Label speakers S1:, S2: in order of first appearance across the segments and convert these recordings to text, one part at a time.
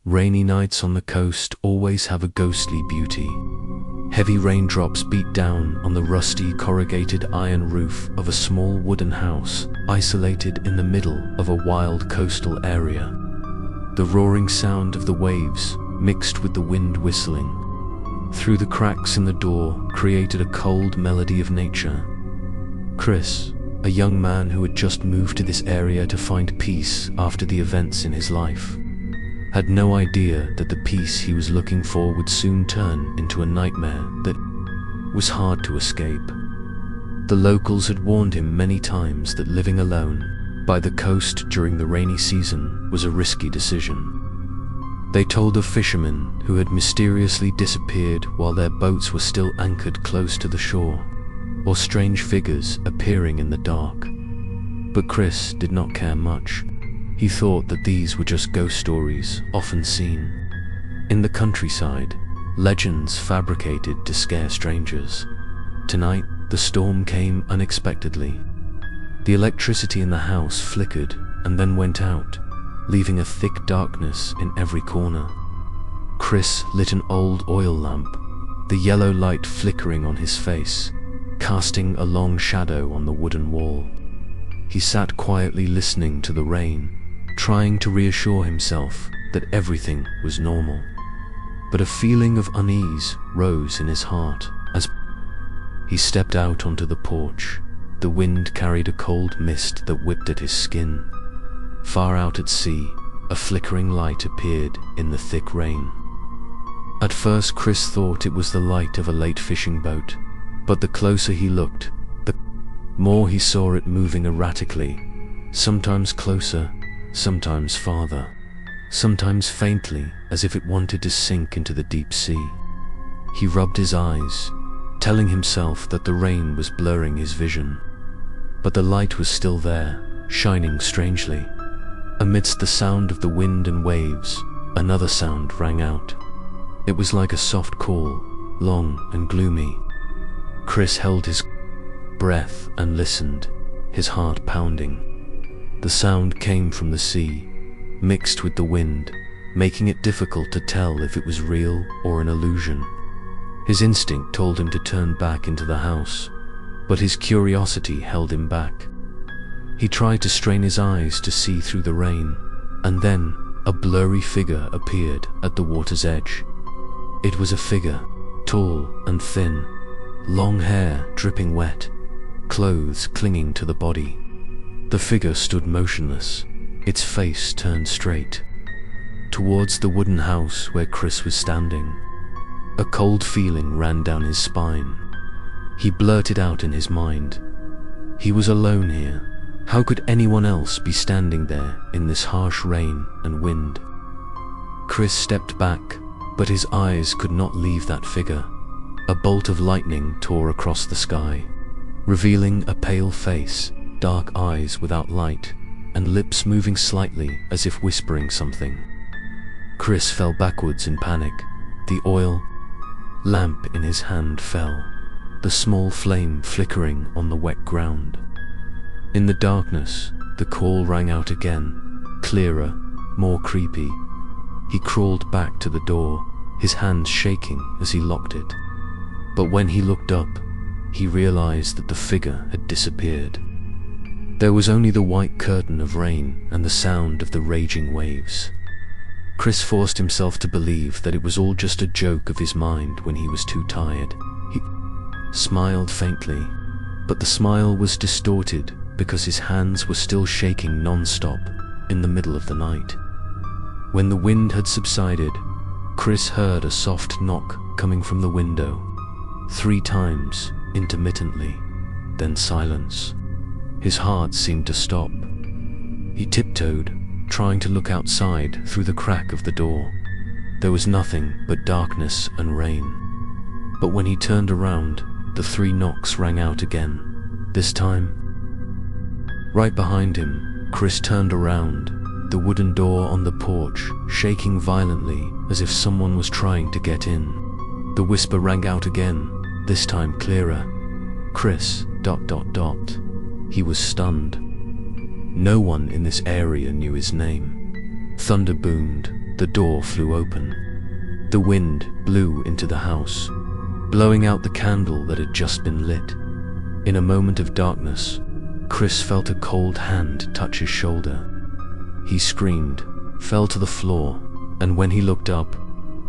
S1: Rainy nights on the coast always have a ghostly beauty. Heavy raindrops beat down on the rusty corrugated iron roof of a small wooden house isolated in the middle of a wild coastal area. The roaring sound of the waves, mixed with the wind whistling through the cracks in the door, created a cold melody of nature. Chris, a young man who had just moved to this area to find peace after the events in his life, had no idea that the peace he was looking for would soon turn into a nightmare that was hard to escape. The locals had warned him many times that living alone by the coast during the rainy season was a risky decision. They told of fishermen who had mysteriously disappeared while their boats were still anchored close to the shore, or strange figures appearing in the dark. But Chris did not care much. He thought that these were just ghost stories often seen in the countryside, legends fabricated to scare strangers. Tonight, the storm came unexpectedly. The electricity in the house flickered and then went out, leaving a thick darkness in every corner. Chris lit an old oil lamp, the yellow light flickering on his face, casting a long shadow on the wooden wall. He sat quietly listening to the rain, trying to reassure himself that everything was normal. But a feeling of unease rose in his heart as he stepped out onto the porch. The wind carried a cold mist that whipped at his skin. Far out at sea, a flickering light appeared in the thick rain. At first, Chris thought it was the light of a late fishing boat, but the closer he looked, the more he saw it moving erratically, sometimes closer, sometimes farther, sometimes faintly, as if it wanted to sink into the deep sea. He rubbed his eyes, telling himself that the rain was blurring his vision. But the light was still there, shining strangely. Amidst the sound of the wind and waves, another sound rang out. It was like a soft call, long and gloomy. Chris held his breath and listened, his heart pounding. The sound came from the sea, mixed with the wind, making it difficult to tell if it was real or an illusion. His instinct told him to turn back into the house, but his curiosity held him back. He tried to strain his eyes to see through the rain, and then a blurry figure appeared at the water's edge. It was a figure, tall and thin, long hair dripping wet, clothes clinging to the body. The figure stood motionless, its face turned straight towards the wooden house where Chris was standing. A cold feeling ran down his spine. He blurted out in his mind, he was alone here. How could anyone else be standing there in this harsh rain and wind? Chris stepped back, but his eyes could not leave that figure. A bolt of lightning tore across the sky, revealing a pale face, dark eyes without light, and lips moving slightly as if whispering something. Chris fell backwards in panic. The oil lamp in his hand fell, the small flame flickering on the wet ground. In the darkness, the call rang out again, clearer, more creepy. He crawled back to the door, his hands shaking as he locked it. But when he looked up, he realized that the figure had disappeared. There was only the white curtain of rain and the sound of the raging waves. Chris forced himself to believe that it was all just a joke of his mind when he was too tired. He smiled faintly, but the smile was distorted because his hands were still shaking non-stop in the middle of the night. When the wind had subsided, Chris heard a soft knock coming from the window, 3 times, intermittently, then silence. His heart seemed to stop. He tiptoed, trying to look outside through the crack of the door. There was nothing but darkness and rain. But when he turned around, the 3 knocks rang out again, this time right behind him. Chris turned around, the wooden door on the porch shaking violently as if someone was trying to get in. The whisper rang out again, this time clearer. Chris, ... He was stunned. No one in this area knew his name. Thunder boomed, the door flew open. The wind blew into the house, blowing out the candle that had just been lit. In a moment of darkness, Chris felt a cold hand touch his shoulder. He screamed, fell to the floor, and when he looked up,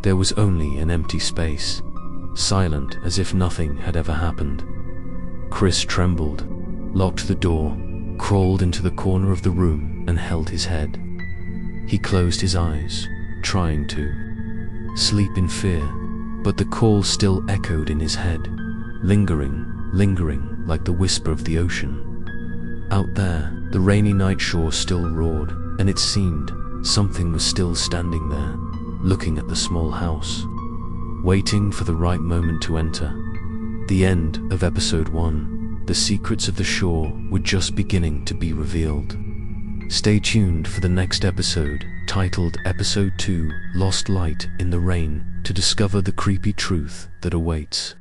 S1: there was only an empty space, silent as if nothing had ever happened. Chris trembled, locked the door, crawled into the corner of the room and held his head. He closed his eyes, trying to sleep in fear, but the call still echoed in his head, lingering like the whisper of the ocean. Out there, the rainy night shore still roared, and it seemed something was still standing there, looking at the small house, waiting for the right moment to enter. The end of episode 1. The secrets of the shore were just beginning to be revealed. Stay tuned for the next episode, titled Episode 2, Lost Light in the Rain, to discover the creepy truth that awaits.